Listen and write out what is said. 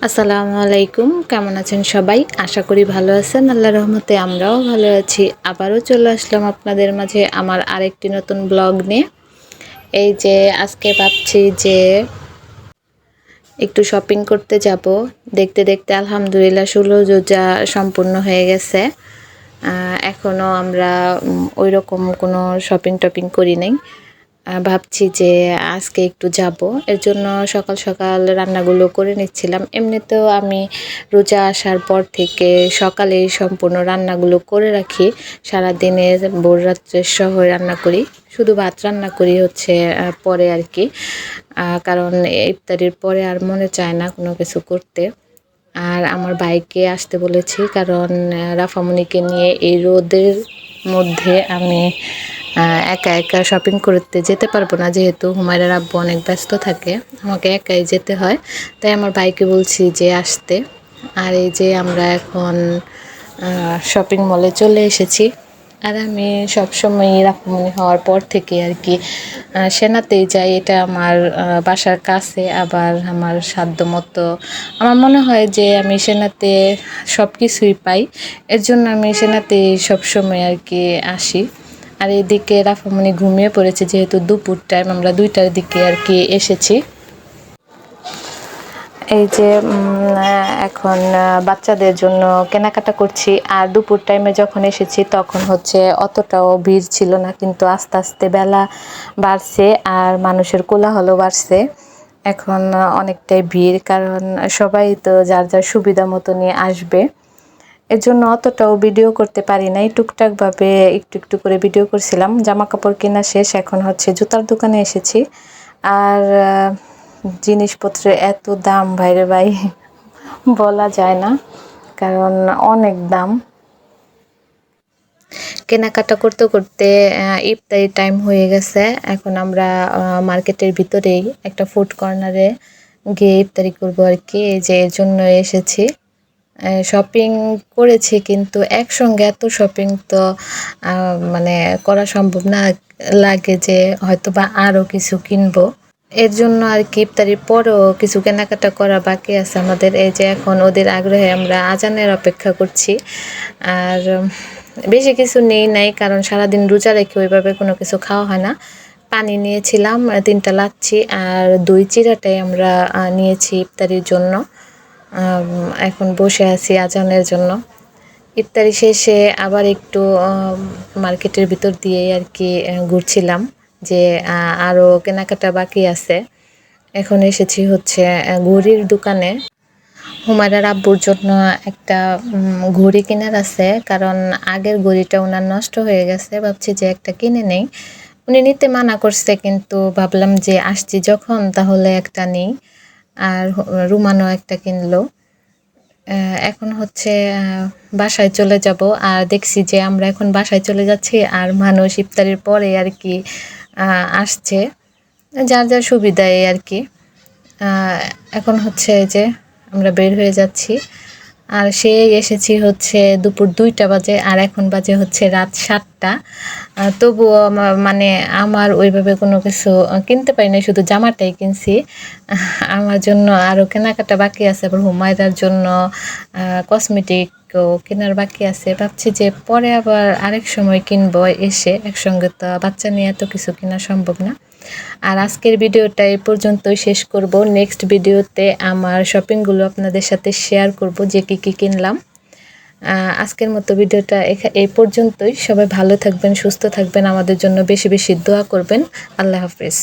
আসসালামু আলাইকুম, কেমন আছেন সবাই? আশা করি ভালো আছেন। আল্লাহর রহমতে আমরাও ভালো আছি। আবারও চলে আসলাম আপনাদের মাঝে আমার আরেকটি নতুন ব্লগ নিয়ে। এই যে আজকে ভাবছি যে একটু শপিং করতে যাব। দেখতে দেখতে আলহামদুলিল্লাহ ১৬ রোজা সম্পূর্ণ হয়ে গেছে। এখনও আমরা ওইরকম কোনো শপিং করি নাই। ভাবছি যে আজকে একটু যাব। এর জন্য সকাল সকাল রান্নাগুলো করে নিচ্ছিলাম। এমনিতেও আমি রোজা আসার পর থেকে সকালেই সম্পূর্ণ রান্নাগুলো করে রাখি। সারাদিনের ভোর রাত্রের সহ রান্না করি। শুধু ভাত রান্না করি হচ্ছে পরে আর কি। কারণ ইফতারির পরে আর মনে চায় না কোনো কিছু করতে। আর আমার ভাইকে আসতে বলেছি, কারণ রাফামণিকে নিয়ে এই রোদের মধ্যে আমি একা একা শপিং করতে যেতে পারবো না, যেহেতু হুমায়রার আব্বু অনেক ব্যস্ত থাকে, আমাকে একাই যেতে হয়। তাই আমার ভাইকে বলছি যে আসতে। আর এই যে আমরা এখন শপিং মলে চলে এসেছি। আর আমি সবসময় রাফামণি হওয়ার পর থেকে আর কি সেনাতেই যাই। এটা আমার বাসার কাছে, আবার আমার সাধ্যমতো আমার মনে হয় যে আমি সেনাতে সব কিছুই পাই। এর জন্য আমি সেনাতে সবসময় আর কি আসি। আর এদিকে রাফামণি ঘুমিয়ে পড়েছে, যেহেতু দুপুর টাইম, আমরা 2টার দিকে আর কি এসেছি। এই যে এখন বাচ্চাদের জন্য কেনাকাটা করছি। আর দুপুর টাইমে যখন এসেছি তখন হচ্ছে অতটাও ভিড় ছিল না, কিন্তু আস্তে আস্তে বেলা বাড়ছে আর মানুষের কোলাহলও বাড়ছে। এখন অনেকটাই ভিড়, কারণ সবাই তো যার যার সুবিধা মতো নিয়ে আসবে। এর জন্য অতটাও ভিডিও করতে পারি নাই, টুকটাকভাবে একটু একটু করে ভিডিও করছিলাম। জামা কাপড় কেনা শেষ, এখন হচ্ছে জুতার দোকানে এসেছি। আর জিনিসপত্রের এত দাম ভাইরে ভাই, বলা যায় না, কারণ অনেক দাম। কেনাকাটা করতে করতে ইফতারি টাইম হয়ে গেছে। এখন আমরা মার্কেটের ভিতরেই একটা ফুড কর্নারে গিয়ে ইফতারি করবো আর কি। এই যে এর জন্য এসেছি। শপিং করেছি, কিন্তু একসঙ্গে এত শপিং তো মানে করা সম্ভব না। লাগে যে হয়তো বা আরও কিছু কিনবো। এর জন্য আর কি ইফতারির পরেও কিছু কেনাকাটা করা বাকি আছে আমাদের। এই যে এখন ওদের আগ্রহে আমরা আজানের অপেক্ষা করছি। আর বেশি কিছু নেই নাই, কারণ সারাদিন রোজা রেখে ওইভাবে কোনো কিছু খাওয়া হয় না। পানি নিয়েছিলাম 3টা লাচ্ছি, আর দই চিড়াটাই আমরা নিয়েছি ইফতারির জন্য। এখন বসে আছি আজানের জন্য। ইফতারি শেষে আবার একটু মার্কেটের ভিতর দিয়ে আর কি ঘুরছিলাম, যে আরও কেনাকাটা বাকি আছে। এখন এসেছি হচ্ছে ঘড়ির দোকানে। হুমায়রার আব্বুর জন্য একটা ঘড়ি কেনার আছে, কারণ আগের ঘড়িটা ওনার নষ্ট হয়ে গেছে। ভাবছি যে একটা কিনে নেই। উনি নিতে মানা করছে, কিন্তু ভাবলাম যে আসছি যখন তাহলে একটা নিই। আর রুমানও একটা কিনলো। এখন হচ্ছে বাসায় চলে যাব। আর দেখছি যে আমরা এখন বাসায় চলে যাচ্ছি, আর মানুষ ইফতারির পরে আর কি আসছে, যার যার সুবিধায় আর কি। এখন হচ্ছে যে আমরা বের হয়ে যাচ্ছি। আর সে এসেছি হচ্ছে দুপুর 2টা বাজে, আর এখন বাজে হচ্ছে রাত 7টা। তবুও মানে আমার ওইভাবে কোনো কিছু কিনতে পারি না, শুধু জামাটাই কিনছি। আমার জন্য আরও কেনাকাটা বাকি আছে, আবার হুমায়রার জন্য কসমেটিকও কেনার বাকি আছে। ভাবছি যে পরে আবার আরেক সময় কিনবো এসে, একসঙ্গে তো বাচ্চা নিয়ে এত কিছু কেনা সম্ভব না। আর আজকের ভিডিওটা এই পর্যন্তই শেষ করব। নেক্সট ভিডিওতে আমার শপিংগুলো আপনাদের সাথে শেয়ার করব, যে কী কী কিনলাম। আজকের মতো ভিডিওটা এই পর্যন্তই। সবাই ভালো থাকবেন, সুস্থ থাকবেন, আমাদের জন্য বেশি বেশি দোয়া করবেন। আল্লাহ হাফেজ।